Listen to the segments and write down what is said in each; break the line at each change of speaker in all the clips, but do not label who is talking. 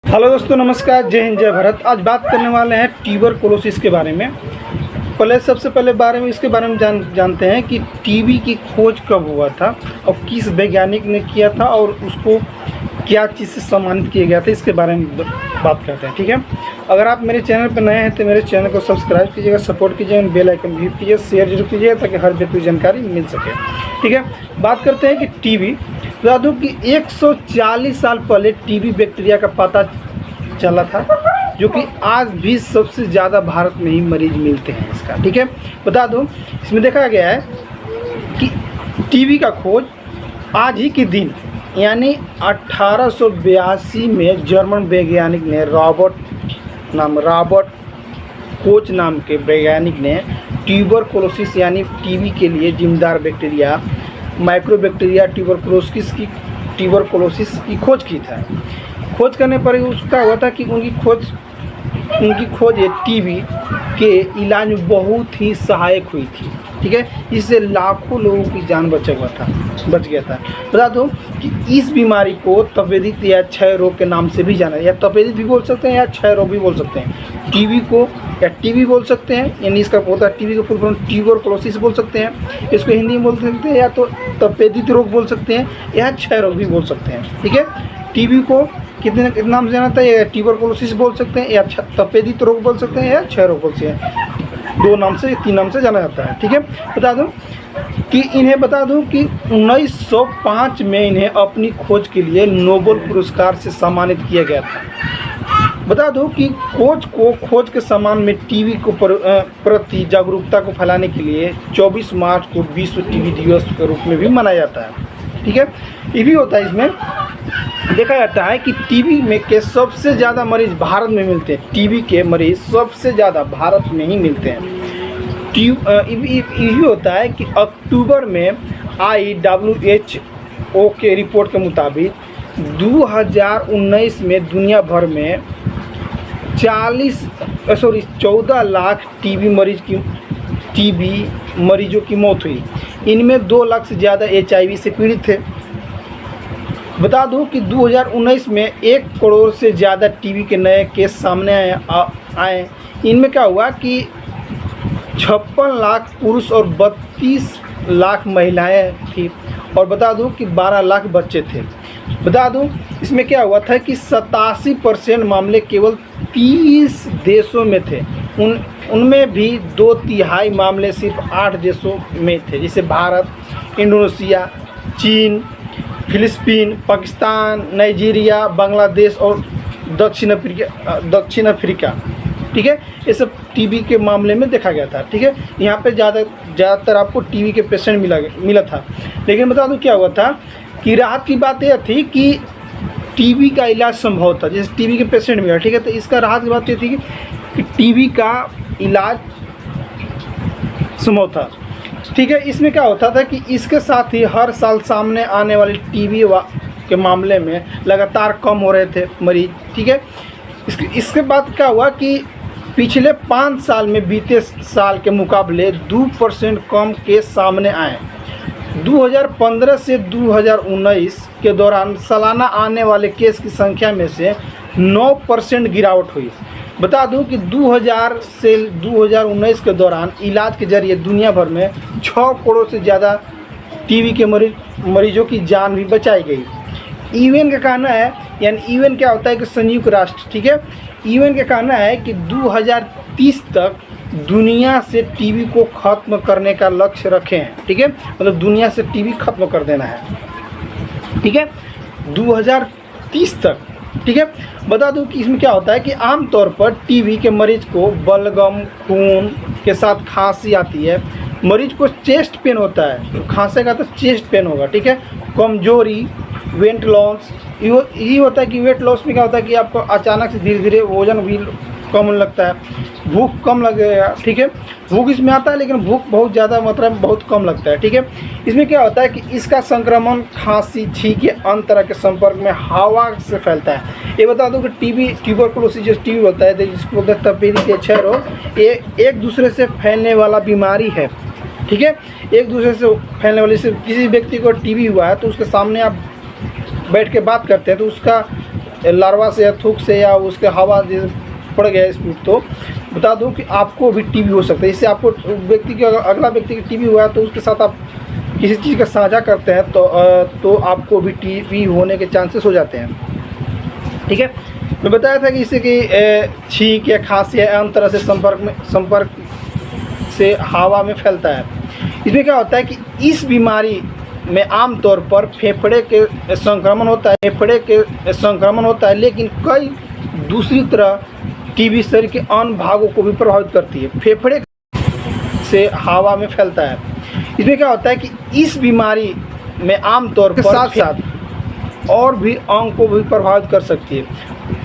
Hello दोस्तों, नमस्कार, जय हिंद, जय भारत। आज बात करने वाले हैं ट्यूबरकुलोसिस के बारे में। सबसे पहले इसके बारे में जानते हैं कि टीबी की खोज कब हुआ था और किस वैज्ञानिक ने किया था और उसको क्या चीज़ से सम्मानित किया गया था, इसके बारे में बात करते हैं। ठीक है, अगर आप मेरे चैनल पर नए हैं तो मेरे चैनल को सब्सक्राइब कीजिएगा, सपोर्ट कीजिएगा, बेल आइकन भी कीजिए, शेयर जरूर कीजिएगा ताकि हर व्यक्ति को जानकारी मिल सके। ठीक है, बात करते हैं कि टीबी। बता दूँ कि 140 साल पहले टीबी बैक्टीरिया का पता चला था, जो कि आज भी सबसे ज़्यादा भारत में ही मरीज मिलते हैं इसका। ठीक है, बता दूं इसमें देखा गया है कि टीबी का खोज आज ही के दिन यानी 1882 में जर्मन वैज्ञानिक ने रॉबर्ट कोच नाम के वैज्ञानिक ने ट्यूबरकुलोसिस यानी टीबी के लिए जिम्मेदार बैक्टीरिया माइक्रोबैक्टीरिया ट्यूबरकुलोसिस की खोज की था। खोज करने पर उसका हुआ था कि उनकी खोज टीबी के इलाज में बहुत ही सहायक हुई थी। ठीक है, इससे लाखों लोगों की जान बच गया था। बता दूं कि इस बीमारी को तपेदिक या क्षय रोग के नाम से भी जाना है, या तपेदिक भी बोल सकते हैं या क्षय रोग भी बोल सकते हैं। टीबी को या टीबी बोल सकते हैं, यानी इसका होता है टीबी का फुल फॉर्म ट्यूबरकुलोसिस बोल सकते हैं, इसको हिंदी में बोल सकते हैं, या तो तपेदिक रोग बोल सकते हैं या क्षय रोग भी बोल सकते हैं। ठीक है, टीबी को कितने नाम से जाना था, या ट्यूबरकुलोसिस बोल सकते हैं, या तपेदिक रोग बोल सकते हैं, या क्षय रोग बोल सकते हैं। 2 नाम से 3 नाम से जाना जाता है। ठीक है, बता दूं कि 1905 में इन्हें अपनी खोज के लिए नोबेल पुरस्कार से सम्मानित किया गया था। बता दूं कि खोज के सम्मान में टीबी को प्रति जागरूकता को फैलाने के लिए 24 मार्च को विश्व टीबी दिवस के रूप में भी मनाया जाता है। ठीक है, ये भी होता है, इसमें देखा जाता है कि टीबी में के सबसे ज़्यादा मरीज भारत में मिलते हैं। टीबी के मरीज सबसे ज़्यादा भारत में ही मिलते हैं। ये होता है कि अक्टूबर में WHO के रिपोर्ट के मुताबिक 2019 में दुनिया भर में 14 लाख टीबी मरीजों की मौत हुई। इनमें 2 लाख से ज़्यादा HIV से पीड़ित थे। बता दूं कि 2019 में 1 करोड़ से ज़्यादा टीबी के नए केस सामने आए। इनमें क्या हुआ कि 56 लाख पुरुष और 32 लाख महिलाएं थी, और बता दूं कि 12 लाख बच्चे थे। बता दूं इसमें क्या हुआ था कि 87% मामले केवल 30 देशों में थे। उनमें भी 2/3 मामले सिर्फ 8 देशों में थे, जैसे भारत, इंडोनेशिया, चीन, फिलिस्पीन, पाकिस्तान, नाइजीरिया, बांग्लादेश और दक्षिण अफ्रीका। ठीक है, ये सब टीबी के मामले में देखा गया था। ठीक है, यहाँ पे ज़्यादातर आपको टीबी के पेशेंट मिला था। लेकिन बता दूँ क्या हुआ था कि राहत की बात यह थी कि टीबी का इलाज संभव था, जैसे टीबी के पेशेंट मिला। ठीक है, तो इसका राहत की बात ये थी कि टीबी का इलाज संभव था। ठीक है, इसमें क्या होता था कि इसके साथ ही हर साल सामने आने वाले टीबी के मामले में लगातार कम हो रहे थे मरीज। ठीक है, इसके बाद क्या हुआ कि पिछले 5 साल में बीते साल के मुकाबले 2% कम केस सामने आए। 2015 से 2019 के दौरान सालाना आने वाले केस की संख्या में से 9% गिरावट हुई। बता दूं कि 2000 से 2019 के दौरान इलाज के जरिए दुनिया भर में 6 करोड़ से ज़्यादा टीबी के मरीजों की जान भी बचाई गई। यूएन का कहना है, यानी यूएन क्या होता है कि संयुक्त राष्ट्र। ठीक है, यूएन का कहना है कि 2030 तक दुनिया से टीबी को ख़त्म करने का लक्ष्य रखे हैं। ठीक है, मतलब दुनिया से टीबी खत्म कर देना है। ठीक है, 2030 तक। ठीक है, बता दूं कि इसमें क्या होता है कि आमतौर पर टीबी के मरीज को बलगम खून के साथ खांसी आती है, मरीज को चेस्ट पेन होता है, तो खांसेगा तो चेस्ट पेन होगा। ठीक है, कमजोरी, वेट लॉस, यही होता है कि वेट लॉस में क्या होता है कि आपको अचानक से धीरे धीरे वजन भी कम होने लगता है, भूख कम लगेगा। ठीक है, भूख इसमें आता है लेकिन भूख बहुत ज़्यादा मात्रा में बहुत कम लगता है। ठीक है, इसमें क्या होता है कि इसका संक्रमण खांसी, छींक या अन्य तरह के संपर्क में हवा से फैलता है। ये बता दूं कि ट्यूबरकुलोसिस जो टीबी होता है, जिसको बोलते हैं तपेदिक या क्षय रोग, ये एक दूसरे से फैलने वाला बीमारी है। ठीक है, एक दूसरे से फैलने वाली से किसी व्यक्ति को टीबी हुआ है तो उसके सामने आप बैठ के बात करते हैं तो उसका लार्वा से या थूक से या उसके हवा पड़ गया स्पूट, तो बता दूं कि आपको भी टीबी हो सकता है। इससे आपको व्यक्ति के अगला व्यक्ति की टीबी हुआ है तो उसके साथ आप किसी चीज़ का साझा करते हैं तो आपको भी टीबी होने के चांसेस हो जाते हैं। ठीक है, मैं बताया था कि इससे कि छींक या खांसी या अन्य तरह से संपर्क से हवा में फैलता है। इसमें क्या होता है कि इस बीमारी में आमतौर पर फेफड़े के संक्रमण होता है, लेकिन कई दूसरी तरह टीबी शरीर के अन्य भागों को भी प्रभावित करती है। फेफड़े से हवा में फैलता है। इसमें क्या होता है कि इस बीमारी में आमतौर पर साथ साथ और भी अंग को भी प्रभावित कर सकती है।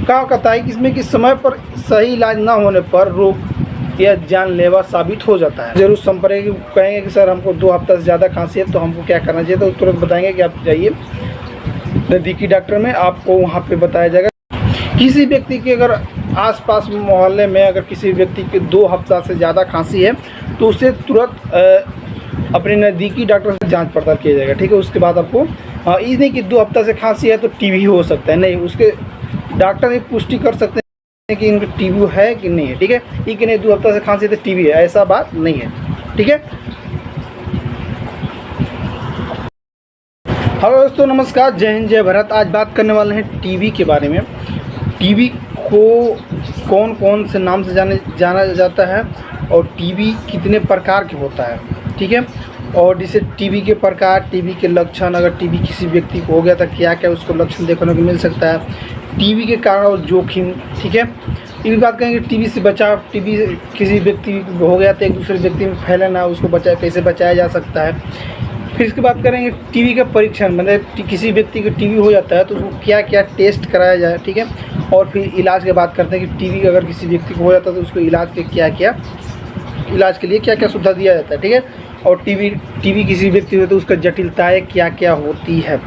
क्या कहता है कि इसमें कि समय पर सही इलाज न होने पर रोग या जानलेवा साबित हो जाता है। जरूर संपर्क कहेंगे कि सर हमको 2 हफ्ता से ज़्यादा खांसी है तो हमको क्या करना चाहिए, तो तुरंत बताएंगे कि आप जाइए नज़दीकी डॉक्टर में, आपको वहाँ पे बताया जाएगा। किसी व्यक्ति के अगर आसपास मोहल्ले में अगर किसी व्यक्ति के 2 हफ्ता से ज़्यादा खांसी है तो उसे तुरंत अपने नज़दीकी डॉक्टर से जांच पड़ताल किया जाएगा। ठीक है, उसके बाद आपको ये नहीं कि 2 हफ्ता से खांसी है तो टीबी हो सकता है, नहीं, उसके डॉक्टर ही पुष्टि कर सकते हैं कि इनको टीबी है कि नहीं है। ठीक है, ये कि नहीं 2 हफ्ता से खांसी है तो टीबी है, ऐसा बात नहीं है। ठीक है, हेलो दोस्तों, नमस्कार, जय हिंद, जय भारत। आज बात करने वाले हैं टीबी के बारे में। टीबी को कौन कौन से नाम से जाना जाता है और टीबी कितने प्रकार के होता है। ठीक है, और जैसे टीबी के प्रकार, टीबी के लक्षण, अगर टीबी किसी व्यक्ति को हो गया था क्या क्या उसको लक्षण देखने को मिल सकता है, टीबी के कारण और जोखिम। ठीक है, ये भी बात करेंगे टीबी से बचाव, टीबी किसी व्यक्ति को हो गया तो एक दूसरे व्यक्ति में फैलना, उसको कैसे बचाया जा सकता है। फिर इसके बात करेंगे टीबी का परीक्षण, मतलब किसी व्यक्ति को टीबी हो जाता है तो उसको क्या क्या टेस्ट कराया जाए। ठीक है, और फिर इलाज की बात करते हैं कि टीबी अगर किसी व्यक्ति को हो जाता है तो उसको इलाज के लिए क्या क्या सुविधा दिया जाता है। ठीक है, और टीबी किसी व्यक्ति हो तो उसका जटिलताएँ क्या क्या होती है,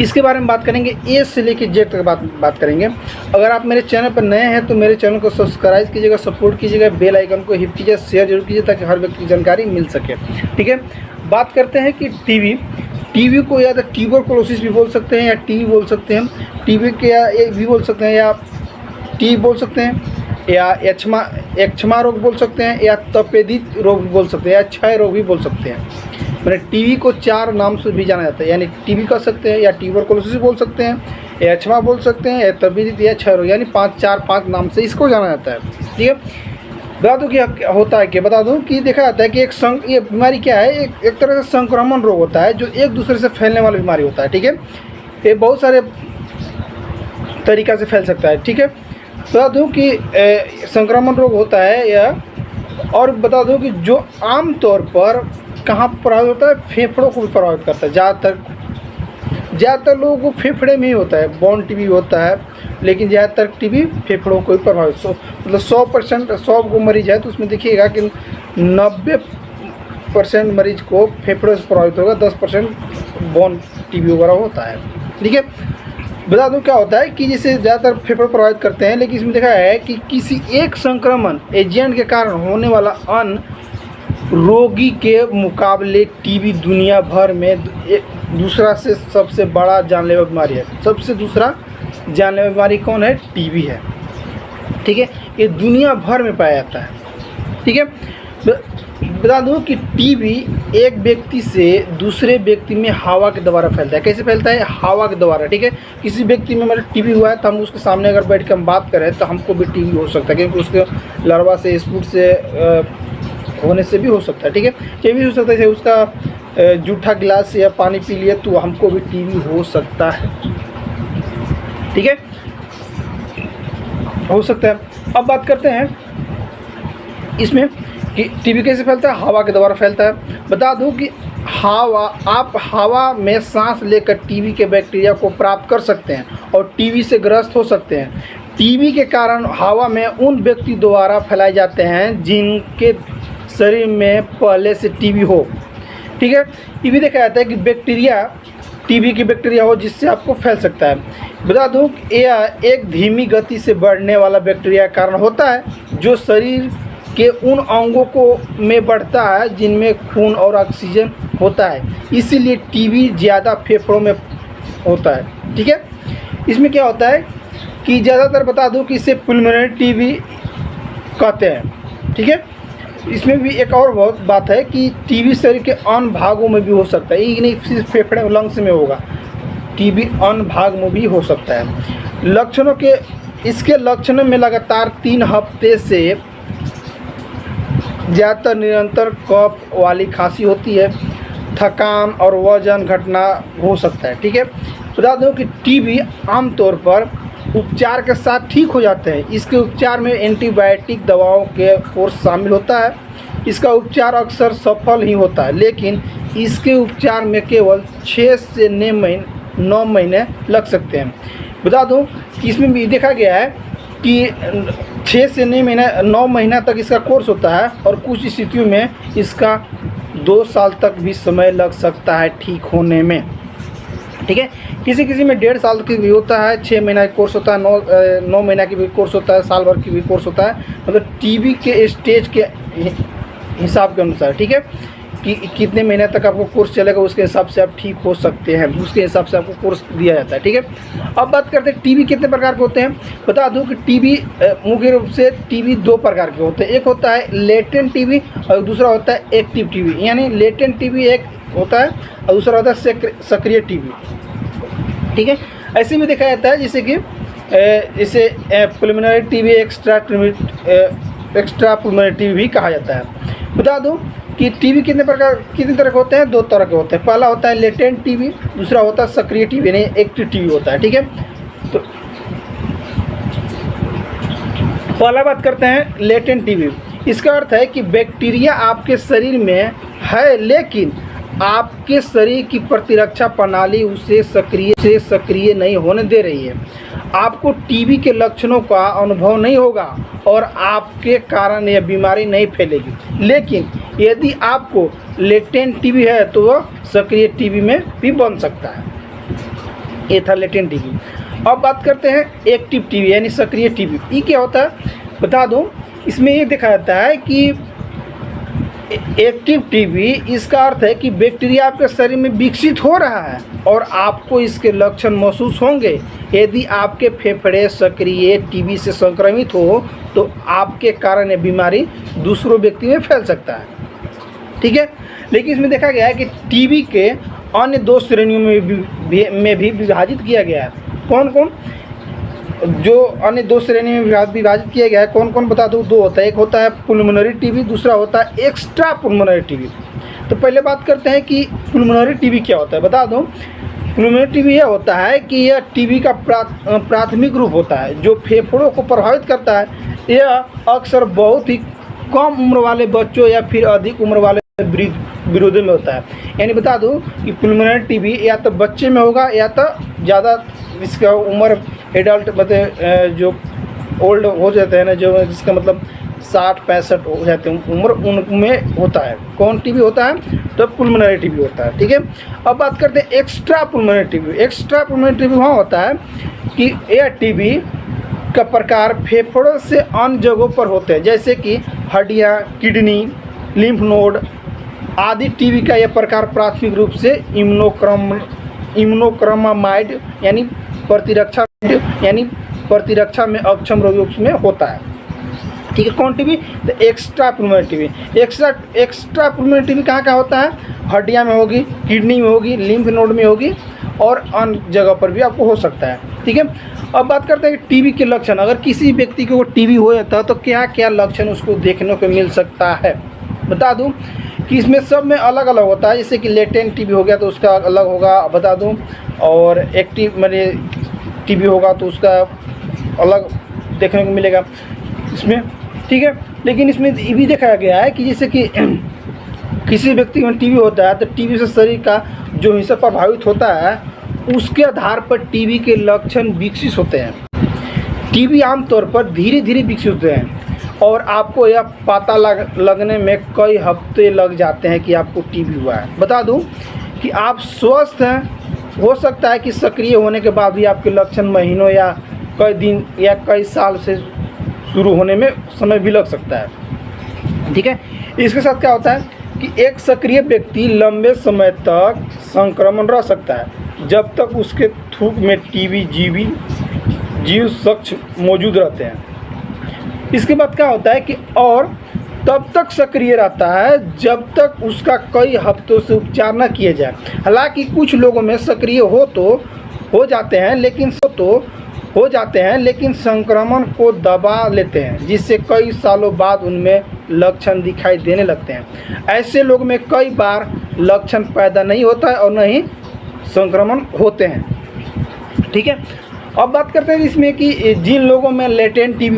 इसके बारे में बात करेंगे। ए से लेकर जेड तक बात करेंगे। अगर आप मेरे चैनल पर नए हैं तो मेरे चैनल को सब्सक्राइब कीजिएगा, सपोर्ट कीजिएगा, बेल आइकन को हिट कीजिए, शेयर जरूर कीजिए ताकि हर व्यक्ति की जानकारी मिल सके। ठीक है, बात करते हैं कि टीबी को या तो ट्यूबरकुलोसिस भी बोल सकते हैं या टीबी बोल सकते हैं, टीबी के या भी बोल सकते हैं या टीबी बोल सकते हैं, या एक्छमा रोग बोल सकते हैं, या तपेदिक रोग भी बोल सकते हैं, या क्षय रोग भी बोल सकते हैं। मैंने टीबी को 4 नाम से भी जाना जाता है, यानी टीबी कह सकते हैं या ट्यूबरकुलोसिस बोल सकते हैं, या एक्छमा बोल सकते हैं, या तपेदिक या क्षय रोग, यानी 5 नाम से इसको जाना जाता है। ठीक है, बता दूं कि होता है कि बता दूं कि देखा जाता है कि ये बीमारी क्या है, एक तरह से संक्रमण रोग होता है जो एक दूसरे से फैलने वाला बीमारी होता है। ठीक है, ये बहुत सारे तरीक़ा से फैल सकता है। ठीक है, बता दूं कि संक्रमण रोग होता है या, और बता दूं कि जो आम तौर पर कहाँ प्रभावित होता है, फेफड़ों को भी प्रभावित करता है। ज़्यादातर लोगों को फेफड़े में ही होता है, बोन टीबी होता है, लेकिन ज़्यादातर टीबी फेफड़ों को ही प्रभावित, मतलब 100 को मरीज है तो उसमें देखिएगा कि 90% मरीज को फेफड़ों से प्रभावित होगा, 10% बोन टीबी वगैरह होता है। ठीक है, बता दूं क्या होता है कि जैसे ज़्यादातर फेफड़े प्रभावित करते हैं, लेकिन इसमें देखा है कि किसी एक संक्रमण एजेंट के कारण होने वाला अन्य रोगी के मुकाबले टीबी दुनिया भर में दूसरा से सबसे बड़ा जानलेवा बीमारी है। सबसे दूसरा जानलेवा बीमारी कौन है? टीबी है। ठीक है, ये दुनिया भर में पाया जाता है। ठीक है, बता दूं कि टीबी एक व्यक्ति से दूसरे व्यक्ति में हवा के द्वारा फैलता है। कैसे फैलता है? हवा के द्वारा। ठीक है, किसी व्यक्ति में मतलब टीबी हुआ है तो हम उसके सामने अगर बैठ कर हम बात करें तो हमको भी टीबी हो सकता है, क्योंकि उसके लार्वा से स्पूट से होने से भी हो सकता है। ठीक है, ये भी हो सकता है उसका जूठा गिलास या पानी पी लिया तो हमको भी टीबी हो सकता है। ठीक है, हो सकता है। अब बात करते हैं इसमें कि टीबी कैसे फैलता है। हवा के द्वारा फैलता है। बता दूं कि आप हवा में सांस लेकर टीबी के बैक्टीरिया को प्राप्त कर सकते हैं और टीबी से ग्रस्त हो सकते हैं। टीबी के कारण हवा में उन व्यक्ति द्वारा फैलाए जाते हैं जिनके शरीर में पहले से टीबी हो। ठीक है, ये भी देखा जाता है कि बैक्टीरिया, टीबी की बैक्टीरिया हो जिससे आपको फैल सकता है। बता दूं यह एक धीमी गति से बढ़ने वाला बैक्टीरिया कारण होता है जो शरीर के उन अंगों को में बढ़ता है जिनमें खून और ऑक्सीजन होता है। इसीलिए टीबी ज़्यादा फेफड़ों में होता है। ठीक है, इसमें क्या होता है कि ज़्यादातर बता दूं कि इसे पुल्मोनरी टीबी कहते हैं, ठीक है। इसमें भी एक और बहुत बात है कि टीबी शरीर के अन्य भागों में भी हो सकता है, ये नहीं सिर्फ फेफड़े और लंग्स में होगा, टीबी अन्य भाग में भी हो सकता है। लक्षणों के इसके लक्षणों में लगातार 3 हफ्ते से ज़्यादातर निरंतर कफ वाली खांसी होती है, थकान और वजन घटना हो सकता है, ठीक है। बता दूं कि टीबी आमतौर पर उपचार के साथ ठीक हो जाते हैं। इसके उपचार में एंटीबायोटिक दवाओं के कोर्स शामिल होता है। इसका उपचार अक्सर सफल ही होता है, लेकिन इसके उपचार में केवल 6 से 9 महीने लग सकते हैं। बता दूं कि इसमें भी देखा गया है कि 6 से 9 महीना तक इसका कोर्स होता है और कुछ स्थितियों में इसका 2 साल तक भी समय लग सकता है ठीक होने में, ठीक है। किसी में 1.5 साल की भी होता है, 6 महीना का कोर्स होता है, 9 महीना की भी कोर्स होता है, साल भर की भी कोर्स होता है, मतलब टीबी के स्टेज के हिसाब के अनुसार, ठीक है, कि कितने महीने तक आपको कोर्स चलेगा उसके हिसाब से आप ठीक हो सकते हैं, उसके हिसाब से आपको कोर्स दिया जाता है, ठीक है। अब बात करते हैं टीबी कितने प्रकार के होते हैं। बता दूं कि टीबी मुख्य रूप से टीबी 2 प्रकार के होते हैं। एक होता है लेटेंट टीबी और दूसरा होता है एक्टिव टीबी। यानी लेटेंट टीबी एक होता है और दूसरा होता है सक्रिय टीबी, ठीक है। ऐसे में देखा जाता है जैसे कि इसे पुल्मोनरी टीबी एक्स्ट्रा पुल्मोनरी टीबी भी कहा जाता है। बता दूं कि टीबी कितने तरह के होते हैं, 2 तरह के होते हैं। पहला होता है लेटेंट टीबी, दूसरा होता है सक्रिय टीबी यानी एक्टिव टीबी होता है, ठीक है। तो पहला बात करते हैं लेटेंट टीबी। इसका अर्थ है कि बैक्टीरिया आपके शरीर में है, लेकिन आपके शरीर की प्रतिरक्षा प्रणाली उसे सक्रिय नहीं होने दे रही है। आपको टीबी के लक्षणों का अनुभव नहीं होगा और आपके कारण यह बीमारी नहीं फैलेगी, लेकिन यदि आपको लेटेंट टीबी है तो वह सक्रिय टीबी में भी बन सकता है। ये था लेटेंट टीबी। अब बात करते हैं एक्टिव टीबी यानी सक्रिय टीबी। ये क्या होता है बता दूं, इसमें ये देखा जाता है कि एक्टिव टीबी इसका अर्थ है कि बैक्टीरिया आपके शरीर में विकसित हो रहा है और आपको इसके लक्षण महसूस होंगे। यदि आपके फेफड़े सक्रिय टीबी से संक्रमित हो तो आपके कारण यह बीमारी दूसरों व्यक्ति में फैल सकता है, ठीक है। लेकिन इसमें देखा गया है कि टीबी के अन्य 2 श्रेणियों में भी विभाजित किया गया है। कौन कौन जो अन्य 2 श्रेणी में विभाजित किया गया है, कौन कौन बता दूँ। 2 होता है, एक होता है पुल्मोनरी टीबी, दूसरा होता है एक्स्ट्रा पुल्मोनरी टीबी। तो पहले बात करते हैं कि पुल्मोनरी टीबी क्या होता है। बता दूं पुल्मोनरी टीबी यह होता है कि यह टीबी का प्राथमिक रूप होता है जो फेफड़ों को प्रभावित करता है। यह अक्सर बहुत ही कम उम्र वाले बच्चों या फिर अधिक उम्र वाले विरोधों में होता है। यानी बता दूं कि पुल्मोनरी टीबी या तो बच्चे में होगा या तो ज़्यादा इसका उम्र एडल्ट मतलब जो ओल्ड हो जाते हैं ना, जो जिसका मतलब 60-65 हो जाते हैं उम्र, उनमें होता है। कौन टीबी होता है तो पुल्मोनरी टीबी होता है, ठीक है। अब बात करते हैं एक्स्ट्रा पुल्मोनरी टीबी। एक्स्ट्रा पुल्मोनरी टीबी वहाँ होता है कि यह टीबी का प्रकार फेफड़ों से अन्य जगहों पर होते हैं, जैसे कि हड्डियाँ, किडनी, लिम्फ नोड आदि। टीबी का यह प्रकार प्राथमिक रूप से इम्यूनोक्रमामाइड यानी प्रतिरक्षा में अक्षम रोगियों में होता है, ठीक है। कौन टीबी तो एक्स्ट्रा पुल्मोनरी टीबी। एक्स्ट्रा पुल्मोनरी टीबी कहाँ होता है, हड्डियाँ में होगी, किडनी में होगी, लिम्फ नोड में होगी और अन्य जगह पर भी आपको हो सकता है, ठीक है। अब बात करते हैं टीबी के लक्षण। अगर किसी व्यक्ति को टीबी हो जाता है तो क्या क्या लक्षण उसको देखने को मिल सकता है। बता दूं कि इसमें सब में अलग अलग होता है। जैसे कि लेटेंट टीबी हो गया तो उसका अलग होगा, बता दूं, और एक्टिव मैंने टीबी होगा तो उसका अलग देखने को मिलेगा इसमें, ठीक है। लेकिन इसमें ये भी देखा गया है कि जैसे कि किसी व्यक्ति में टीबी होता है तो टीबी से शरीर का जो हिस्सा प्रभावित होता है उसके आधार पर टीबी के लक्षण विकसित होते हैं। टीबी आमतौर पर धीरे धीरे विकसित होते हैं और आपको यह पता लगने में कई हफ्ते लग जाते हैं कि आपको टीबी हुआ है। बता दूं कि आप स्वस्थ हैं, हो सकता है कि सक्रिय होने के बाद भी आपके लक्षण महीनों या कई दिन या कई साल से शुरू होने में समय भी लग सकता है, ठीक है। इसके साथ क्या होता है कि एक सक्रिय व्यक्ति लंबे समय तक संक्रमण रह सकता है जब तक उसके थूक में टीबी जीव सक्ष मौजूद रहते हैं। इसके बाद क्या होता है कि और तब तक सक्रिय रहता है जब तक उसका कई हफ्तों से उपचार न किया जाए। हालांकि कुछ लोगों में सक्रिय हो जाते हैं लेकिन संक्रमण को दबा लेते हैं, जिससे कई सालों बाद उनमें लक्षण दिखाई देने लगते हैं। ऐसे लोग में कई बार लक्षण पैदा नहीं होता है और न ही संक्रमण होते हैं। ठीक है, अब बात करते हैं इसमें कि जिन लोगों में लेटेंट टीबी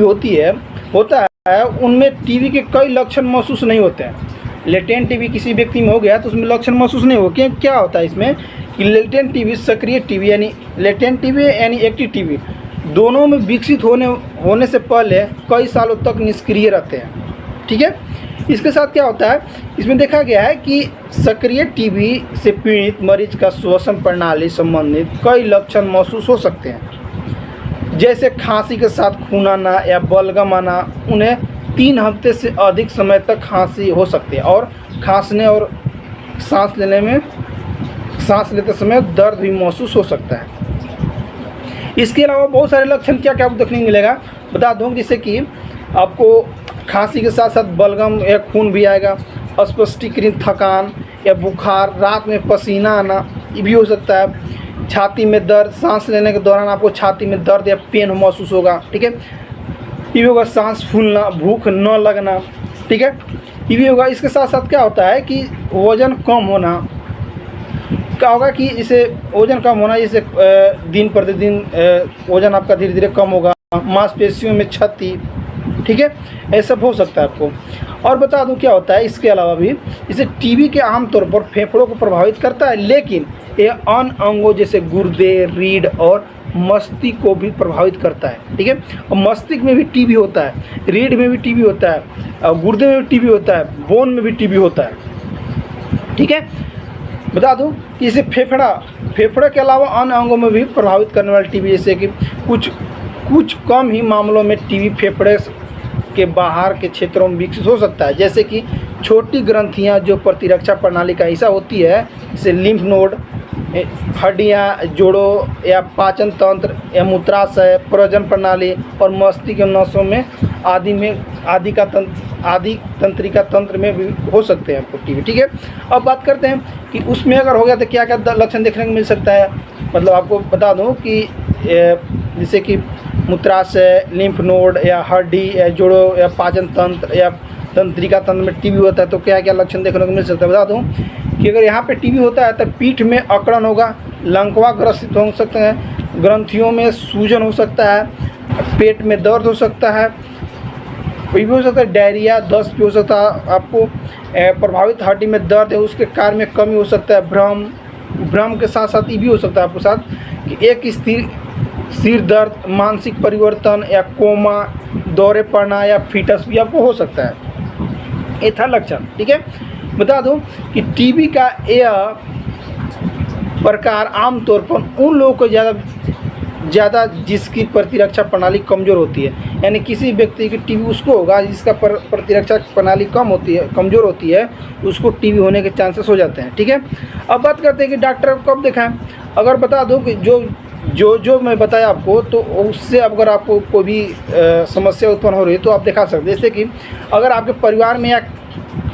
होता है उनमें टीबी के कई लक्षण महसूस नहीं होते हैं। लेटेंट टीबी किसी व्यक्ति में हो गया तो उसमें लक्षण महसूस नहीं हो। क्या होता है इसमें कि लेटेंट टीबी, सक्रिय टीबी यानी लेटेंट टीबी यानी एक्टिव टीबी, दोनों में विकसित होने से पहले कई सालों तक निष्क्रिय रहते हैं। ठीक है, इसके साथ क्या होता है, इसमें देखा गया है कि सक्रिय टीबी से पीड़ित मरीज का श्वसन प्रणाली संबंधित कई लक्षण महसूस हो सकते हैं, जैसे खांसी के साथ खून आना या बलगम आना। उन्हें 3 हफ्ते से अधिक समय तक खांसी हो सकती है और खांसने और सांस लेते समय दर्द भी महसूस हो सकता है। इसके अलावा बहुत सारे लक्षण क्या क्या आपको देखने को मिलेगा, बता दूँ, जैसे कि आपको खांसी के साथ साथ बलगम या खून भी आएगा, अस्पष्टीकृत थकान या बुखार, रात में पसीना आना ये भी हो सकता है, छाती में दर्द, सांस लेने के दौरान आपको छाती में दर्द या पेन महसूस होगा। ठीक है, ये भी होगा, सांस फूलना, भूख न लगना। ठीक है, ये भी होगा। इसके साथ साथ क्या होता है कि वज़न कम होना। क्या होगा कि इसे वज़न कम होना, जैसे दिन प्रतिदिन वज़न आपका धीरे धीरे कम होगा, मांसपेशियों में क्षति। ठीक है, ऐसा हो सकता है आपको। और बता दूं क्या होता है इसके अलावा भी, इसे टीबी के आमतौर पर फेफड़ों को प्रभावित करता है, लेकिन ये अन्य अंगों जैसे गुर्दे, रीढ़ और मस्तिष्क को भी प्रभावित करता है। ठीक है, और मस्तिष्क में भी टीबी होता है, रीढ़ में भी टीबी होता है, और गुर्दे में भी टीबी होता है, बोन में भी टीबी होता है। ठीक है, बता दूं कि इसे फेफड़े के अलावा अन्य अंगों में भी प्रभावित करने वाली टीबी, जैसे कि कुछ कम ही मामलों में टीबी फेफड़े के बाहर के क्षेत्रों में विकसित हो सकता है, जैसे कि छोटी ग्रंथियां जो प्रतिरक्षा प्रणाली का हिस्सा होती है, जैसे लिम्फ नोड, हड्डियां, जोड़ों या पाचन तंत्र या मूत्राशय, प्रजनन प्रणाली और मस्तिष्क के नसों में आदि तंत्रिका तंत्र में भी हो सकते हैं आपको टीबी। ठीक है, अब बात करते हैं कि उसमें अगर हो गया तो क्या क्या लक्षण देखने को मिल सकता है। मतलब आपको बता दूं कि जैसे कि मूत्राशय, लिम्फ नोड या हड्डी या जोड़ों या पाचन तंत्र या तंत्रिका तंत्र में टीबी होता है तो क्या क्या लक्षण देखने को मिल सकता है। बता दूं कि अगर यहाँ पे टीबी होता है तो पीठ में अकड़न होगा, लंकवा ग्रसित हो सकते हैं, ग्रंथियों में सूजन हो सकता है, पेट में दर्द हो सकता है, कोई भी हो सकता है, डायरिया, दस्त भी हो सकता है आपको, प्रभावित हड्डी में दर्द है उसके कार्य में कमी हो सकता है, भ्रम के साथ साथ ये भी हो सकता है आपको साथ कि एक स्थिर सिर दर्द, मानसिक परिवर्तन या कोमा, दौरे पड़ना या फीटस भी आपको हो सकता है। ये था लक्षण। ठीक है, बता दूं कि टीबी का यह प्रकार आमतौर पर उन लोगों को ज़्यादा जिसकी प्रतिरक्षा प्रणाली कमज़ोर होती है, यानी किसी व्यक्ति की टीबी उसको होगा जिसका प्रतिरक्षा प्रणाली कमज़ोर होती है, उसको टीबी होने के चांसेस हो जाते हैं। ठीक है, अब बात करते हैं कि डॉक्टर को कब दिखाएं। अगर बता दूं कि जो मैं बताया आपको, तो उससे अगर आपको कोई भी समस्या उत्पन्न हो रही है तो आप दिखा सकते हैं। जैसे कि अगर आपके परिवार में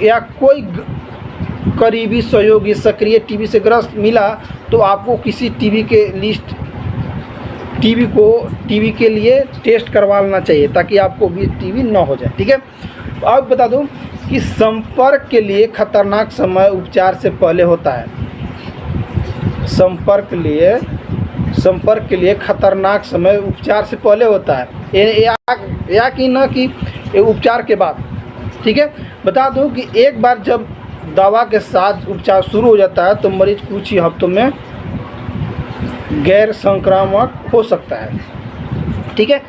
या कोई करीबी सहयोगी सक्रिय टीबी से ग्रस्त मिला तो आपको किसी टीबी के लिए टेस्ट करवा लेना चाहिए ताकि आपको भी टीबी ना हो जाए। ठीक है, तो आप बता दूं कि संपर्क के लिए खतरनाक समय उपचार से पहले होता है। संपर्क के लिए खतरनाक समय उपचार से पहले होता है, या कि न कि उपचार के बाद। ठीक है, बता दूं कि एक बार जब दवा के साथ उपचार शुरू हो जाता है तो मरीज कुछ ही हफ्तों में गैर संक्रामक हो सकता है। ठीक है,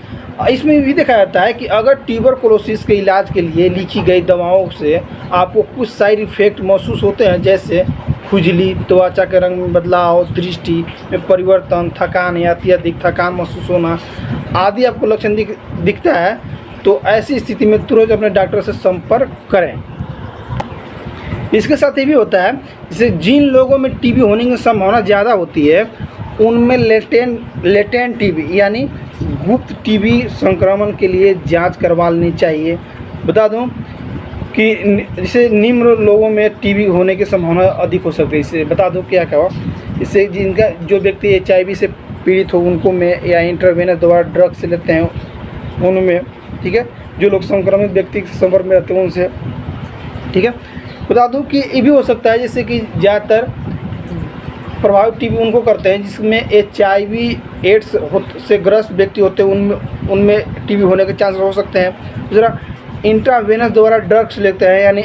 इसमें भी देखा जाता है कि अगर ट्यूबरकुलोसिस के इलाज के लिए लिखी गई दवाओं से आपको कुछ साइड इफ़ेक्ट महसूस होते हैं, जैसे खुजली, त्वचा के रंग में बदलाव, दृष्टि में परिवर्तन, थकान या अत्यधिक थकान महसूस होना आदि आपको लक्षण दिखता है, तो ऐसी स्थिति में तुरंत अपने डॉक्टर से संपर्क करें। इसके साथ ये भी होता है, जैसे जिन लोगों में टीबी होने की संभावना ज़्यादा होती है उनमें लेटेंट टीबी यानी गुप्त टीबी संक्रमण के लिए जांच करवा लेनी चाहिए। बता दूं कि जैसे निम्न लोगों में टीबी होने की संभावना अधिक हो सकती है। इससे बता दूं क्या क्या इससे जिनका जो व्यक्ति HIV से पीड़ित हो उनको में या इंट्रावेनस द्वारा ड्रग्स लेते हैं उनमें, ठीक है, जो लोग संक्रमित व्यक्ति के संपर्क में रहते हैं उनसे, ठीक है। बता दूं कि ये भी हो सकता है जैसे कि ज़्यादातर प्रभावित टीबी उनको करते हैं जिसमें HIV एड्स से ग्रस्त व्यक्ति होते हैं, उनमें टीबी होने के चांसेस हो सकते हैं। दूसरा इंट्रावेनस द्वारा ड्रग्स लेते हैं यानी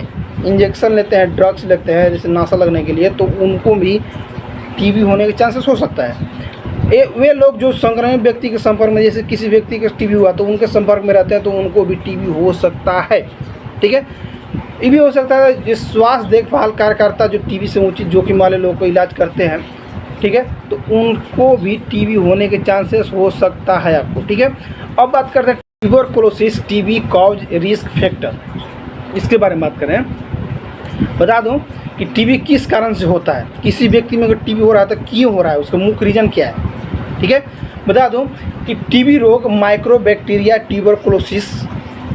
इंजेक्शन लेते हैं, ड्रग्स लेते हैं जैसे नशा लगने के लिए, तो उनको भी टीबी होने के चांसेस हो सकता है। वे लोग जो संक्रमित व्यक्ति के संपर्क में, जैसे किसी व्यक्ति का टीबी हुआ तो उनके संपर्क में रहते हैं तो उनको भी टीबी हो सकता है, ठीक है। ये भी हो सकता है जो स्वास्थ्य देखभाल कार्यकर्ता जो टीबी से उचित जोखिम वाले लोगों को इलाज करते हैं, ठीक है, तो उनको भी टीबी होने के चांसेस हो सकता है आपको, ठीक है। अब बात करते हैं tuberculosis TB cause risk factor, इसके बारे में बात करें। बता दूं कि टीबी किस कारण से होता है, किसी व्यक्ति में अगर टीबी हो रहा है तो क्यों हो रहा है, उसका मुख्य रीजन क्या है, ठीक है। बता दूं कि टीबी रोग माइक्रोबैक्टीरिया ट्यूबरकुलोसिस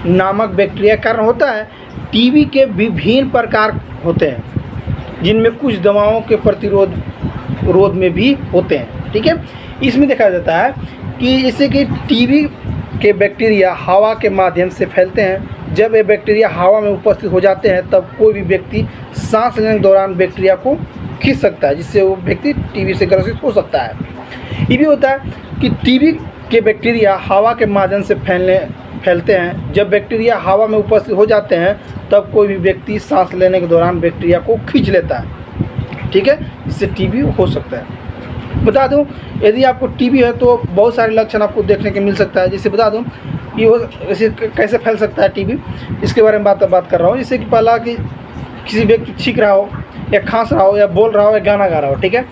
नामक बैक्टीरिया कारण होता है। टीबी के विभिन्न प्रकार होते हैं जिनमें कुछ दवाओं के प्रतिरोध में भी होते हैं, ठीक है। इसमें देखा जाता है कि जैसे कि टीबी के बैक्टीरिया हवा के माध्यम से फैलते हैं। जब ये बैक्टीरिया हवा में उपस्थित हो जाते हैं तब कोई भी व्यक्ति सांस लेने के दौरान बैक्टीरिया को खींच सकता है जिससे वो व्यक्ति टीबी से ग्रसित हो सकता है। ये भी होता है कि टीबी के बैक्टीरिया हवा के माध्यम से फैलते हैं। जब बैक्टीरिया हवा में उपस्थित हो जाते हैं तब कोई भी व्यक्ति सांस लेने के दौरान बैक्टीरिया को खींच लेता है, ठीक है, इससे टीबी हो सकता है। बता दूं यदि आपको टीबी है तो बहुत सारे लक्षण आपको देखने के मिल सकता है। जैसे बता दूं ये जैसे कैसे फैल सकता है टीबी, इसके बारे में बात कर रहा हूँ। जैसे कि पहला कि किसी व्यक्ति छींक रहा हो या खांस रहा हो या बोल रहा हो या गाना गा रहा हो, ठीक है,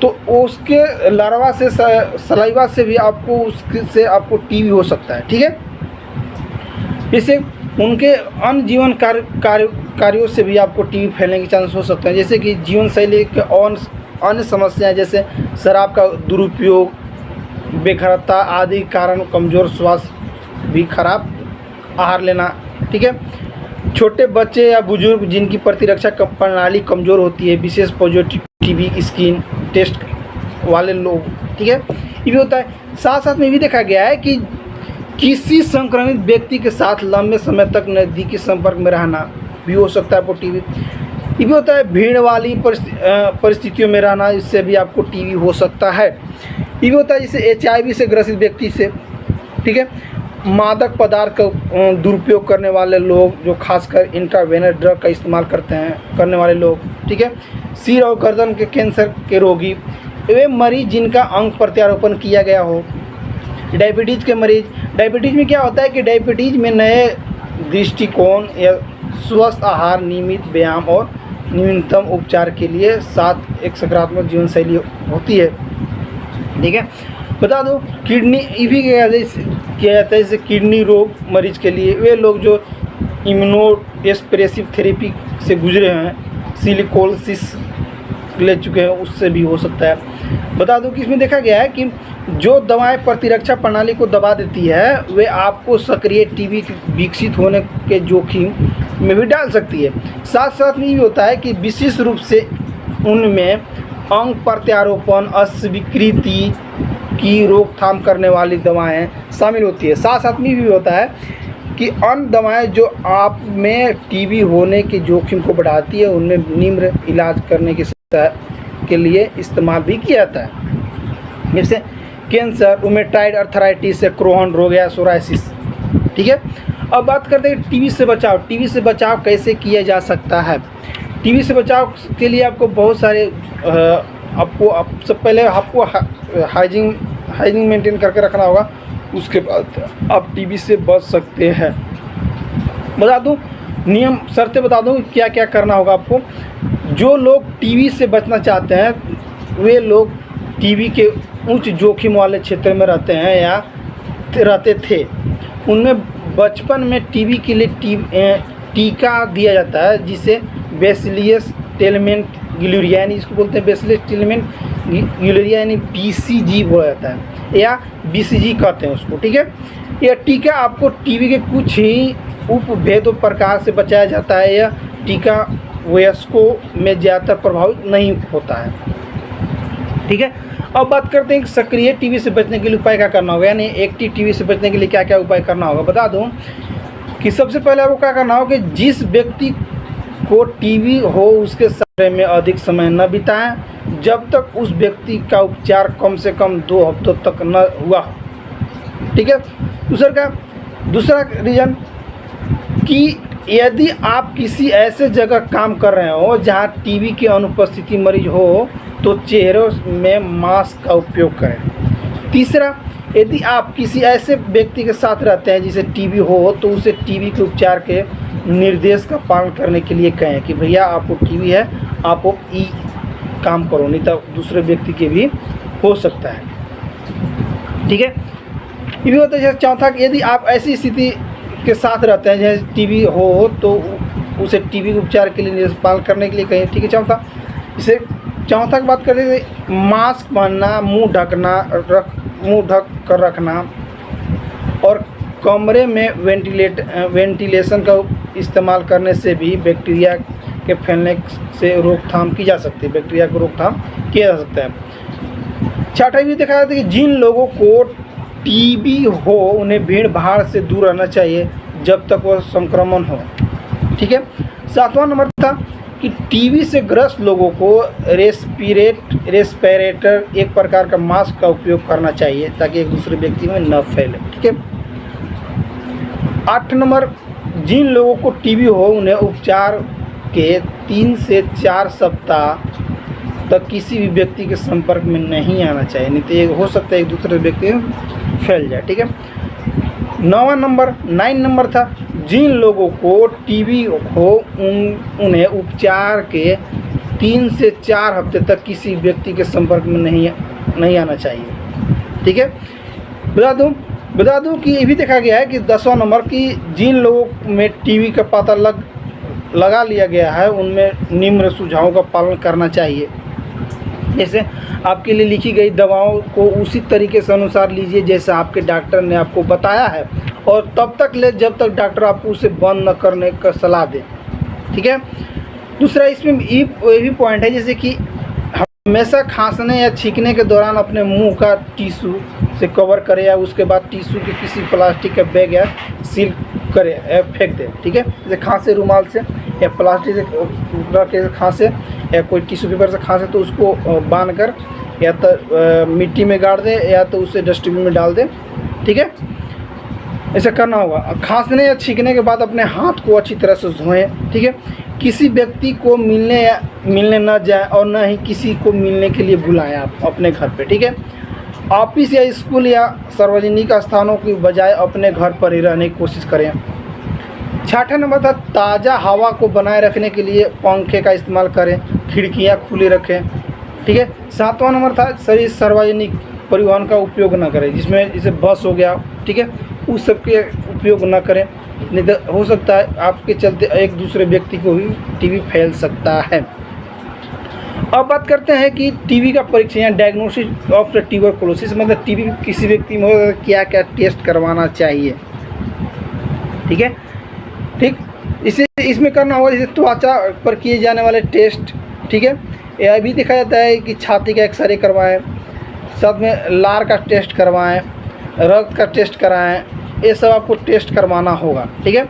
तो उसके लार्वा से सलाइवा से भी उससे आपको टीबी हो सकता है, ठीक है। जैसे उनके अन्य जीवन कार्यों से भी आपको टीबी फैलने के चांस हो सकते हैं। जैसे कि जीवन शैली के अन्य समस्याएं जैसे शराब का दुरुपयोग, बेघरता आदि कारण कमज़ोर स्वास्थ्य भी खराब आहार लेना, ठीक है। छोटे बच्चे या बुजुर्ग जिनकी प्रतिरक्षा प्रणाली कमज़ोर होती है, विशेष पॉजिटिव टीबी स्किन टेस्ट वाले लोग, ठीक है, ये भी होता है। साथ साथ में भी देखा गया है कि किसी संक्रमित व्यक्ति के साथ लंबे समय तक नज़दीकी संपर्क में रहना भी हो सकता है आपको टीबी। ये भी होता है भीड़ वाली परिस्थितियों में रहना, इससे भी आपको टीबी हो सकता है। ये भी होता है जैसे HIV से ग्रसित व्यक्ति से, ठीक है, मादक पदार्थ का दुरुपयोग करने वाले लोग जो खासकर इंट्रावेनस ड्रग का इस्तेमाल करने वाले लोग, ठीक है, सिर और गर्दन के कैंसर के रोगी, वे मरीज जिनका अंग प्रत्यारोपण किया गया हो, डायबिटीज़ के मरीज। डायबिटीज़ में क्या होता है कि डायबिटीज़ में नए दृष्टिकोण या स्वस्थ आहार, नियमित व्यायाम और न्यूनतम उपचार के लिए साथ एक सकारात्मक जीवन शैली होती है, ठीक है। बता दो किडनी ये भी किया जाता है जैसे किडनी रोग मरीज के लिए, वे लोग जो इम्यूनोएस्प्रेसिव थेरेपी से गुजरे हैं, सिलिकोसिस ले चुके हैं, उससे भी हो सकता है। बता दूं कि इसमें देखा गया है कि जो दवाएं प्रतिरक्षा प्रणाली को दबा देती है वे आपको सक्रिय टीबी विकसित होने के जोखिम में भी डाल सकती है। साथ साथ में ये होता है कि विशेष रूप से उनमें अंग प्रत्यारोपण अस्वीकृति की रोकथाम करने वाली दवाएं शामिल होती है। साथ साथ में भी होता है कि अन्य दवाएं जो आप में टीबी होने के जोखिम को बढ़ाती है उनमें निम्न इलाज करने के लिए इस्तेमाल भी किया जाता है, जैसे कैंसर, रूमेटाइड अर्थराइटिस या क्रोहन रोग या सोराइसिस, ठीक है। अब बात करते हैं टीबी से बचाव। टीबी से बचाव कैसे किया जा सकता है। टीबी से बचाव के लिए आपको बहुत सारे सबसे पहले आपको हाइजीन मेंटेन करके रखना होगा, उसके बाद आप टीबी से बच सकते हैं। बता दूं नियम शर्तें बता दूं क्या क्या करना होगा आपको। जो लोग टीबी से बचना चाहते हैं वे लोग टीबी के उच्च जोखिम वाले क्षेत्र में रहते हैं या रहते थे, उनमें बचपन में टीबी के लिए टीका दिया जाता है जिसे बेसिलियस टेलमेंट गिलुरियानी इसको बोलते हैं। बेसिलियस टेलमेंट यूलेरिया यानी BCG बोला जाता है या BCG कहते हैं उसको, ठीक है। यह टीका आपको टीबी के कुछ ही उपभेद प्रकार से बचाया जाता है। यह टीका वयस्कों में ज़्यादातर प्रभावित नहीं होता है, ठीक है। अब बात करते हैं कि सक्रिय टीबी से बचने के लिए उपाय क्या करना होगा, यानी एक्टिव टीबी से बचने के लिए क्या क्या उपाय करना होगा। बता दूं कि सबसे पहले आपको क्या करना होगा कि जिस व्यक्ति को टीबी हो उसके शरीर में अधिक समय न बिताएं जब तक उस व्यक्ति का उपचार कम से कम 2 हफ्तों तक न हुआ हो, ठीक है। दूसरा रीज़न कि यदि आप किसी ऐसे जगह काम कर रहे हो जहां टीबी की अनुपस्थिति मरीज हो तो चेहरे में मास्क का उपयोग करें। तीसरा, यदि आप किसी ऐसे व्यक्ति के साथ रहते हैं जिसे टीबी हो तो उसे टीबी के उपचार के निर्देश का पालन करने के लिए कहें कि भैया आपको टीबी है, आप ये काम करो, नहीं तो दूसरे व्यक्ति के भी हो सकता है, ठीक है। ये भी होता है। चौथा, यदि आप ऐसी स्थिति के साथ रहते हैं जैसे टीबी हो तो उसे टीबी के उपचार के लिए निर्देश पालन करने के लिए कहें, ठीक है। चौथा की बात करते हैं, मास्क पहनना, मुंह ढक कर रखना और कमरे में वेंटिलेशन का इस्तेमाल करने से भी बैक्टीरिया के फैलने से रोकथाम की जा सकती है, बैक्टीरिया को रोकथाम किया जा सकता है। छठा भी देखा जाता है कि जिन लोगों को टीबी हो उन्हें भीड़ भाड़ से दूर रहना चाहिए जब तक वह संक्रमण हो, ठीक है। 7वां नंबर था कि टीबी से ग्रस्त लोगों को रेस्पिरेटर एक प्रकार का मास्क का उपयोग करना चाहिए ताकि एक दूसरे व्यक्ति में न फैले, ठीक है। 8 नंबर, जिन लोगों को टीबी हो उन्हें उपचार के 3 से 4 सप्ताह तक किसी भी व्यक्ति के संपर्क में नहीं आना चाहिए, नहीं तो ये हो सकता है एक दूसरे व्यक्ति में फैल जाए, ठीक है। 9 नंबर था, जिन लोगों को टीबी हो उन्हें उपचार के 3 से 4 हफ्ते तक किसी व्यक्ति के संपर्क में नहीं आना चाहिए, ठीक है। बता दूं कि ये भी देखा गया है कि 10वां नंबर कि जिन लोगों में टीबी का पता लगा लिया गया है उनमें निम्न सुझावों का पालन करना चाहिए। जैसे आपके लिए लिखी गई दवाओं को उसी तरीके से अनुसार लीजिए जैसे आपके डॉक्टर ने आपको बताया है और तब तक ले जब तक डॉक्टर आपको उसे बंद न करने का सलाह दे, ठीक है। दूसरा, इसमें ये भी पॉइंट है जैसे कि हमेशा खांसने या छींकने के दौरान अपने मुंह का टिश्यू से कवर करें या उसके बाद टिश्यू के किसी प्लास्टिक के बैग या सील करें या फेंक दें, ठीक है। जैसे खांसे रुमाल से या प्लास्टिक से खांसे या कोई टिश्यू पेपर से खांसे तो उसको बांध कर या तो मिट्टी में गाड़ दें या तो उसे डस्टबिन में डाल दें, ठीक है। ऐसा करना होगा। खांसने या छींकने के बाद अपने हाथ को अच्छी तरह से धोएं, ठीक है। किसी व्यक्ति को मिलने न जाए और न ही किसी को मिलने के लिए बुलाएं आप अपने घर पे, ठीक है। ऑफिस या स्कूल या सार्वजनिक स्थानों की बजाय अपने घर पर ही रहने की कोशिश करें। 6वां नंबर था, ताज़ा हवा को बनाए रखने के लिए पंखे का इस्तेमाल करें, खिड़कियां खुली रखें, ठीक है। 7वां नंबर था, सार्वजनिक परिवहन का उपयोग न करें, जिसमें जैसे बस हो गया, ठीक है, उस सब के उपयोग न करें, नहीं तो हो सकता है आपके चलते एक दूसरे व्यक्ति को भी टीबी फैल सकता है। अब बात करते हैं कि टीबी का परीक्षण या डायग्नोसिस ऑफ द ट्यूबरकुलोसिस, मतलब टीबी किसी व्यक्ति में हो क्या क्या टेस्ट करवाना चाहिए, ठीक है। ठीक, इसमें करना होगा जैसे त्वचा पर किए जाने वाले टेस्ट, ठीक है। यह भी देखा जाता है कि छाती का एक्सरे करवाएं, साथ में लार का टेस्ट करवाएं, रक्त का टेस्ट कराएं, ये सब आपको टेस्ट करवाना होगा, ठीक है।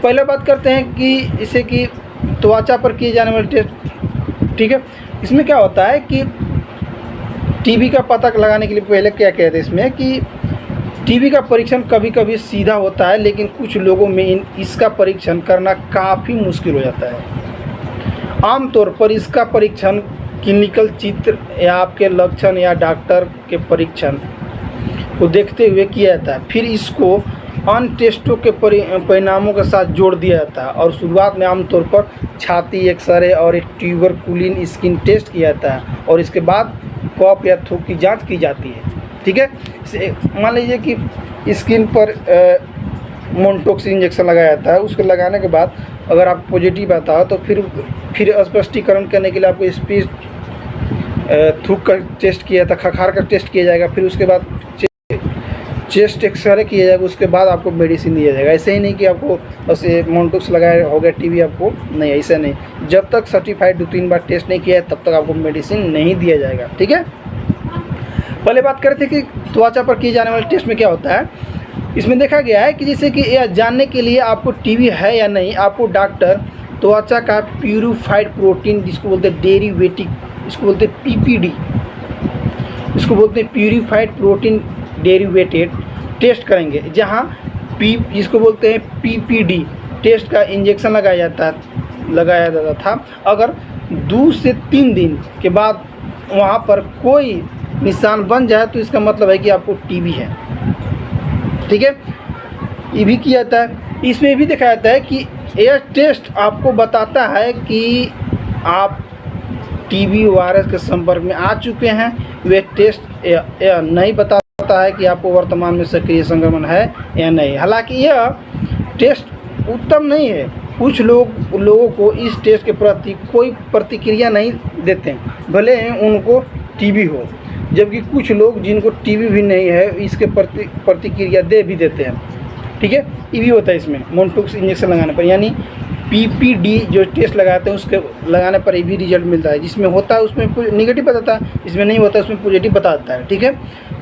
पहले बात करते हैं कि जैसे कि त्वचा पर किए जाने वाले टेस्ट, ठीक है। इसमें क्या होता है कि टीबी का पता लगाने के लिए पहले क्या कहते हैं इसमें कि टीबी का परीक्षण कभी कभी सीधा होता है, लेकिन कुछ लोगों में इसका परीक्षण करना काफ़ी मुश्किल हो जाता है। आमतौर पर इसका परीक्षण क्लिनिकल चित्र या आपके लक्षण या डॉक्टर के परीक्षण को देखते हुए किया जाता है, फिर इसको अन्य टेस्टों के परिणामों के साथ जोड़ दिया जाता है और शुरुआत में आमतौर पर छाती एक्सरे और एक ट्यूबरकुलिन स्किन टेस्ट किया जाता है और इसके बाद कफ या थूक की जांच की जाती है, ठीक है। मान लीजिए कि स्किन पर मोनटोक्स इंजेक्शन लगाया जाता है, उसको लगाने के बाद अगर आप पॉजिटिव आता है तो फिर स्पष्टीकरण करने के लिए आपको थूक का टेस्ट किया था, खखार का टेस्ट किया जाएगा, फिर उसके बाद चेस्ट एक्सरे किया जाएगा, उसके बाद आपको मेडिसिन दिया जाएगा। ऐसे ही नहीं कि आपको बस ये मोन्टुक्स लगाया हो गया टीबी आपको, नहीं, ऐसा नहीं। जब तक सर्टिफाइड 2-3 बार टेस्ट नहीं किया है तब तक आपको मेडिसिन नहीं दिया जाएगा, ठीक है। पहले बात करते थे कि त्वचा पर किए जाने वाले टेस्ट में क्या होता है। इसमें देखा गया है कि जैसे कि यह जानने के लिए आपको टीबी है या नहीं, आपको डॉक्टर त्वचा का प्यूरिफाइड प्रोटीन, जिसको बोलते हैं डेरिवेटिव, इसको बोलते हैं पीपीडी, इसको बोलते हैं प्यूरिफाइड प्रोटीन डेरिवेटेड टेस्ट करेंगे, जहां जिसको बोलते हैं पीपीडी टेस्ट का इंजेक्शन लगाया जाता था। अगर 2 से 3 दिन के बाद वहां पर कोई निशान बन जाए तो इसका मतलब है कि आपको टीबी है, ठीक है। ये भी किया जाता है। इसमें भी देखा जाता है कि यह टेस्ट आपको बताता है कि आप टीबी वायरस के संपर्क में आ चुके हैं। वे टेस्ट यह नहीं बताता है कि आपको वर्तमान में सक्रिय संक्रमण है या नहीं। हालांकि यह टेस्ट उत्तम नहीं है। कुछ लोगों को इस टेस्ट के प्रति कोई प्रतिक्रिया नहीं देते, भले ही उनको टीबी हो, जबकि कुछ लोग जिनको टीबी भी नहीं है इसके प्रतिक्रिया दे भी देते हैं, ठीक है। ये भी होता है इसमें मोन्टुक्स इंजेक्शन लगाने पर, यानी पीपीडी जो टेस्ट लगाते हैं उसके लगाने पर ये भी रिजल्ट मिलता है। जिसमें होता है उसमें नेगेटिव बताता है, इसमें नहीं होता है उसमें पॉजिटिव बताता है, ठीक है।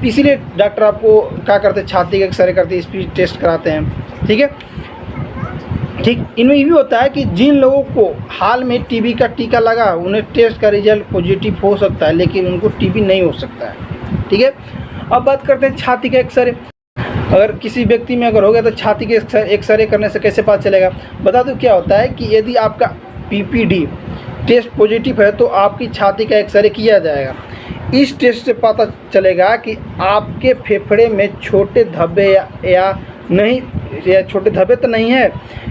इसीलिए डॉक्टर आपको क्या करते हैं, छाती का एक्सरे करते हैं, स्पीड टेस्ट कराते हैं, ठीक है, ठीक। इनमें ये भी होता है कि जिन लोगों को हाल में टीबी का टीका लगा उन्हें टेस्ट का रिजल्ट पॉजिटिव हो सकता है, लेकिन उनको टीबी नहीं हो सकता है, ठीक है। अब बात करते हैं छाती का एक्सरे। अगर किसी व्यक्ति में अगर हो गया तो छाती के एक्सरे करने से कैसे पता चलेगा। बता दूं क्या होता है कि यदि आपका पीपीडी टेस्ट पॉजिटिव है तो आपकी छाती का एक्सरे किया जाएगा। इस टेस्ट से पता चलेगा कि आपके फेफड़े में छोटे धब्बे या नहीं, या छोटे धब्बे तो नहीं है,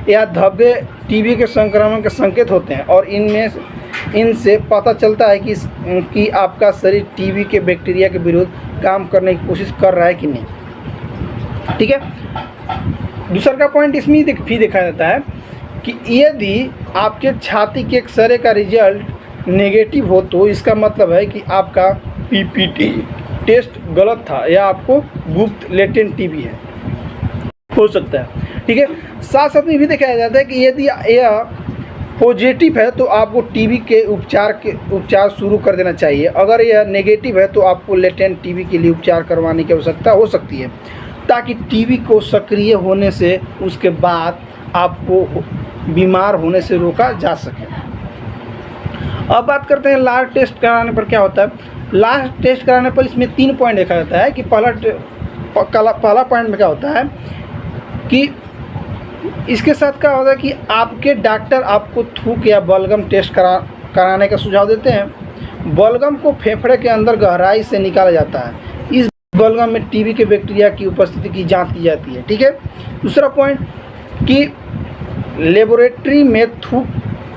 या धब्बे टीबी के संक्रमण के संकेत होते हैं, और इनसे पता चलता है कि आपका शरीर टीबी के बैक्टीरिया के विरुद्ध काम करने की कोशिश कर रहा है कि नहीं, ठीक है। दूसरा का पॉइंट इसमें भी देखा जाता है कि यदि आपके छाती के एक्सरे का रिजल्ट नेगेटिव हो तो इसका मतलब है कि आपका पीपीटी टेस्ट गलत था या आपको गुप्त लेटेंट टीबी है, हो सकता है, ठीक है। साथ साथ में भी देखा जाता है कि यदि यह पॉजिटिव है तो आपको टीबी के उपचार शुरू कर देना चाहिए। अगर यह नेगेटिव है तो आपको लेटेंट टीबी के लिए उपचार करवाने की आवश्यकता हो सकती है, ताकि टीबी को सक्रिय होने से उसके बाद आपको बीमार होने से रोका जा सके। अब बात करते हैं लार्ज टेस्ट कराने पर क्या होता है। लार्ज टेस्ट कराने पर इसमें 3 पॉइंट देखा जाता है कि पहला पॉइंट में क्या होता है कि इसके साथ क्या होता है कि आपके डॉक्टर आपको थूक या बलगम टेस्ट कराने का सुझाव देते हैं। बलगम को फेफड़े के अंदर गहराई से निकाला जाता है। इस बलगम में टीबी के बैक्टीरिया की उपस्थिति की जांच की जाती है, ठीक है। दूसरा पॉइंट कि लेबोरेटरी में थूक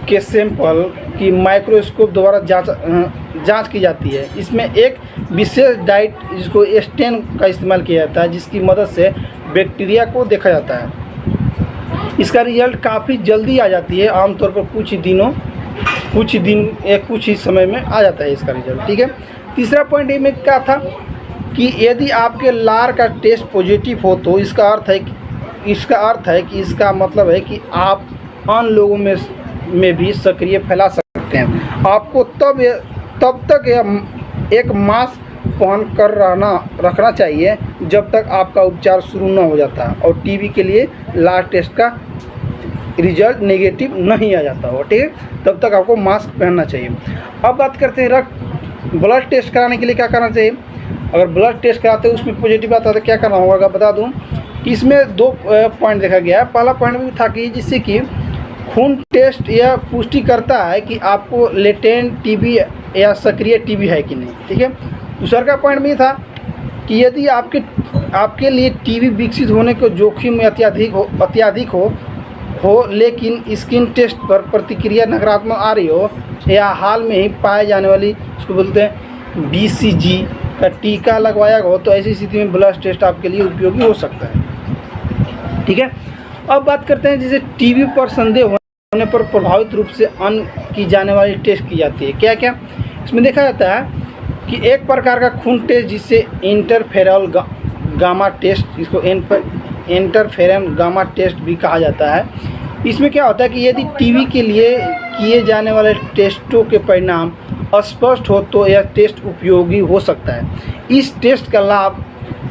के सैंपल की माइक्रोस्कोप द्वारा जांच की जाती है। इसमें एक विशेष डाइट जिसको स्टेन का इस्तेमाल किया जाता है, जिसकी मदद से बैक्टीरिया को देखा जाता है। इसका रिजल्ट काफ़ी जल्दी आ जाती है, आमतौर पर कुछ ही समय में आ जाता है इसका रिजल्ट, ठीक है। तीसरा पॉइंट में क्या था कि यदि आपके लार का टेस्ट पॉजिटिव हो तो इसका अर्थ है कि इसका मतलब है कि आप अन्य लोगों में भी सक्रिय फैला सकते हैं। आपको तब तक एक मास्क पहन कर रखना चाहिए जब तक आपका उपचार शुरू न हो जाता है और टीबी के लिए लार टेस्ट का रिजल्ट नेगेटिव नहीं आ जाता हो, ठीक है। तब तक आपको मास्क पहनना चाहिए। अब बात करते हैं ब्लड टेस्ट कराने के लिए क्या करना चाहिए। अगर ब्लड टेस्ट कराते हैं उसमें पॉजिटिव आता है तो क्या करना होगा, बता दूं कि इसमें 2 पॉइंट देखा गया है। पहला पॉइंट भी था कि जिससे कि खून टेस्ट यह पुष्टि करता है कि आपको लेटेंट टीबी या सक्रिय टीबी है कि नहीं, ठीक है। दूसरा का पॉइंट भी था कि यदि आपके लिए टीबी विकसित होने के जोखिम में अत्यधिक हो लेकिन स्किन टेस्ट पर प्रतिक्रिया नकारात्मक आ रही हो, या हाल में ही पाए जाने वाली उसको बोलते हैं BCG का टीका लगवाया हो, तो ऐसी स्थिति में ब्लड टेस्ट आपके लिए उपयोगी हो सकता है, ठीक है। अब बात करते हैं जैसे टीबी पर संदेह होने पर प्रभावित रूप से अन्य की जाने वाली टेस्ट की जाती है। क्या क्या इसमें देखा जाता है कि एक प्रकार का खून टेस्ट जिसे इंटरफेरल गामा टेस्ट, इसको इंटरफेरन गामा टेस्ट भी कहा जाता है। इसमें क्या होता है कि यदि टीबी के लिए किए जाने वाले टेस्टों के परिणाम अस्पष्ट हो तो यह टेस्ट उपयोगी हो सकता है। इस टेस्ट का लाभ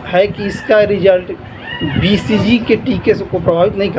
है कि इसका रिजल्ट बीसीजी के टीके को प्रभावित नहीं करता।